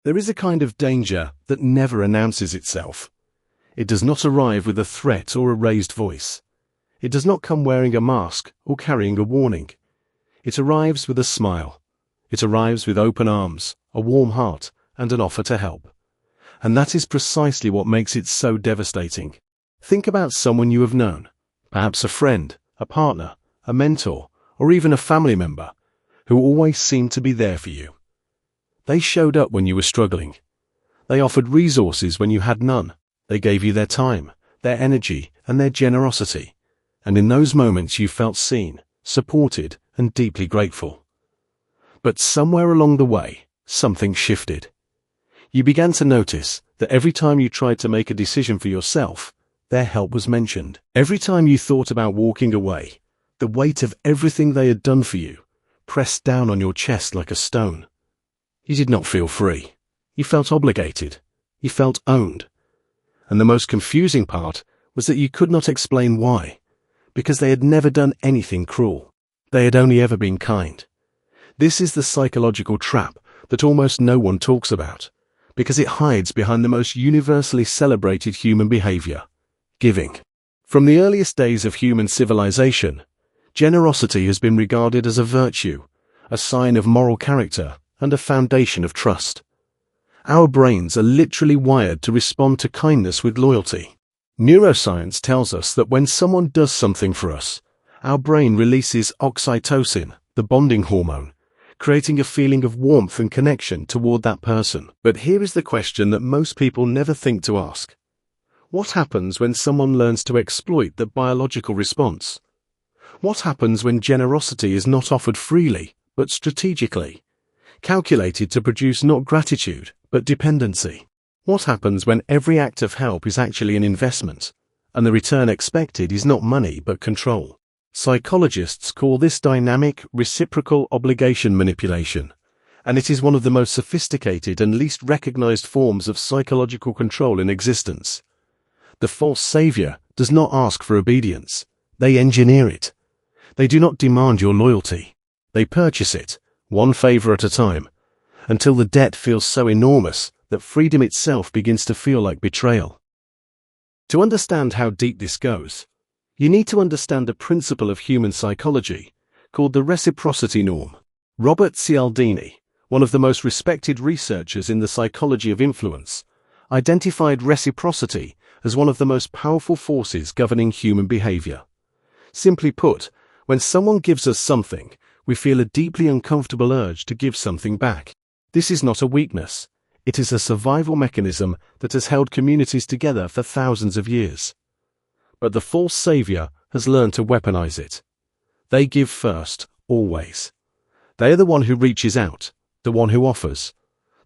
There is a kind of danger that never announces itself. It does not arrive with a threat or a raised voice. It does not come wearing a mask or carrying a warning. It arrives with a smile. It arrives with open arms, a warm heart, and an offer to help. And that is precisely what makes it so devastating. Think about someone you have known, perhaps a friend, a partner, a mentor, or even a family member, who always seemed to be there for you. They showed up when you were struggling. They offered resources when you had none. They gave you their time, their energy, and their generosity. And in those moments you felt seen, supported, and deeply grateful. But somewhere along the way, something shifted. You began to notice that every time you tried to make a decision for yourself, their help was mentioned. Every time you thought about walking away, the weight of everything they had done for you pressed down on your chest like a stone. You did not feel free. You felt obligated. You felt owned. And the most confusing part was that you could not explain why, because they had never done anything cruel. They had only ever been kind. This is the psychological trap that almost no one talks about, because it hides behind the most universally celebrated human behavior: giving. From the earliest days of human civilization, generosity has been regarded as a virtue, a sign of moral character, and a foundation of trust. Our brains are literally wired to respond to kindness with loyalty. Neuroscience tells us that when someone does something for us, our brain releases oxytocin, the bonding hormone, creating a feeling of warmth and connection toward that person. But here is the question that most people never think to ask. What happens when someone learns to exploit the biological response? What happens when generosity is not offered freely, but strategically, calculated to produce not gratitude, but dependency? What happens when every act of help is actually an investment, and the return expected is not money but control? Psychologists call this dynamic reciprocal obligation manipulation, and it is one of the most sophisticated and least recognized forms of psychological control in existence. The false savior does not ask for obedience. They engineer it. They do not demand your loyalty. They purchase it, one favor at a time, until the debt feels so enormous that freedom itself begins to feel like betrayal. To understand how deep this goes, you need to understand a principle of human psychology called the reciprocity norm. Robert Cialdini, one of the most respected researchers in the psychology of influence, identified reciprocity as one of the most powerful forces governing human behavior. Simply put, when someone gives us something, we feel a deeply uncomfortable urge to give something back. This is not a weakness. It is a survival mechanism that has held communities together for thousands of years. But the false savior has learned to weaponize it. They give first, always. They are the one who reaches out, the one who offers,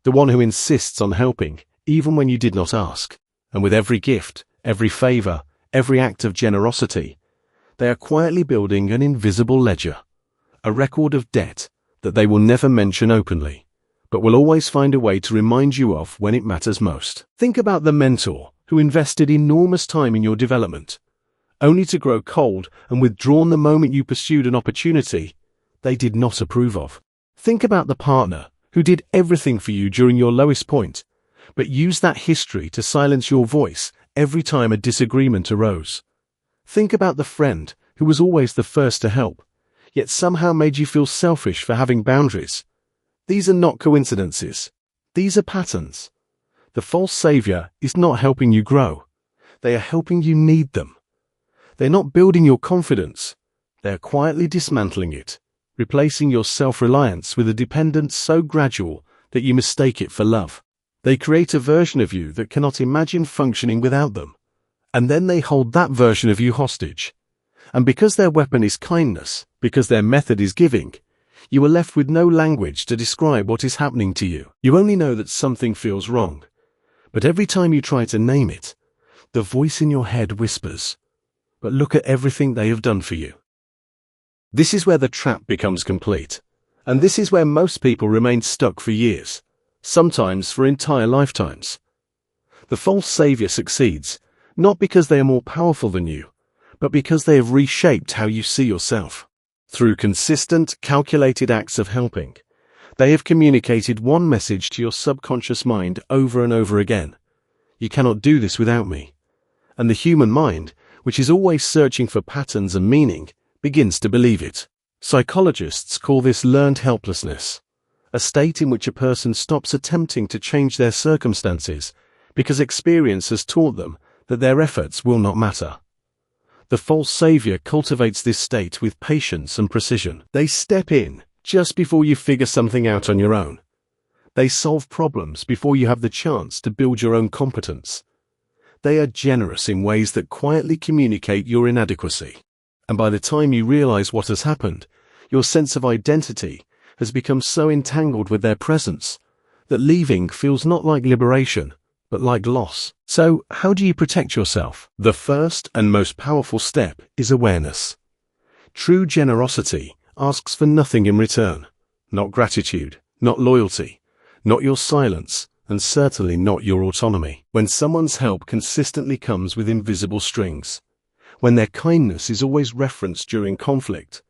the one who insists on helping, even when you did not ask. And with every gift, every favor, every act of generosity, they are quietly building an invisible ledger, a record of debt that they will never mention openly, but will always find a way to remind you of when it matters most. Think about the mentor who invested enormous time in your development, only to grow cold and withdrawn the moment you pursued an opportunity they did not approve of. Think about the partner who did everything for you during your lowest point, but used that history to silence your voice every time a disagreement arose. Think about the friend who was always the first to help, yet somehow made you feel selfish for having boundaries. These are not coincidences. These are patterns. The false savior is not helping you grow. They are helping you need them. They're not building your confidence. They're quietly dismantling it, replacing your self-reliance with a dependence so gradual that you mistake it for love. They create a version of you that cannot imagine functioning without them, and then they hold that version of you hostage. And because their weapon is kindness, because their method is giving, you are left with no language to describe what is happening to you. You only know that something feels wrong, but every time you try to name it, the voice in your head whispers, "But look at everything they have done for you." This is where the trap becomes complete, and this is where most people remain stuck for years, sometimes for entire lifetimes. The false savior succeeds, not because they are more powerful than you, but because they have reshaped how you see yourself. Through consistent, calculated acts of helping, They have communicated one message to your subconscious mind over and over again. You cannot do this without me. And the human mind, which is always searching for patterns and meaning, begins to believe it. Psychologists call this learned helplessness, a state in which a person stops attempting to change their circumstances because experience has taught them that their efforts will not matter. The false savior cultivates this state with patience and precision. They step in just before you figure something out on your own. They solve problems before you have the chance to build your own competence. They are generous in ways that quietly communicate your inadequacy. And by the time you realize what has happened, your sense of identity has become so entangled with their presence that leaving feels not like liberation, but like loss. So, how do you protect yourself? The first and most powerful step is awareness. True generosity asks for nothing in return. Not gratitude, not loyalty, not your silence, and certainly not your autonomy. When someone's help consistently comes with invisible strings, when their kindness is always referenced during conflict,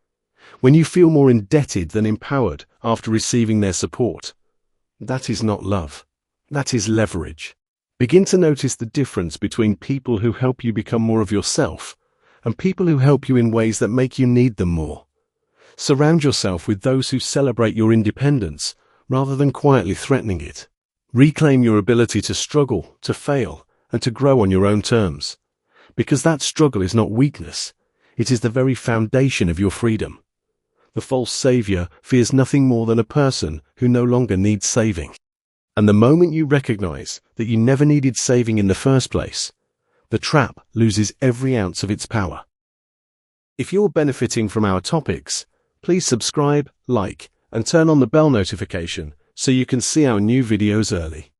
when you feel more indebted than empowered after receiving their support, that is not love. That is leverage. Begin to notice the difference between people who help you become more of yourself and people who help you in ways that make you need them more. Surround yourself with those who celebrate your independence rather than quietly threatening it. Reclaim your ability to struggle, to fail, and to grow on your own terms. Because that struggle is not weakness, it is the very foundation of your freedom. The false savior fears nothing more than a person who no longer needs saving. And the moment you recognize that you never needed saving in the first place, the trap loses every ounce of its power. If you're benefiting from our topics, please subscribe, like, and turn on the bell notification so you can see our new videos early.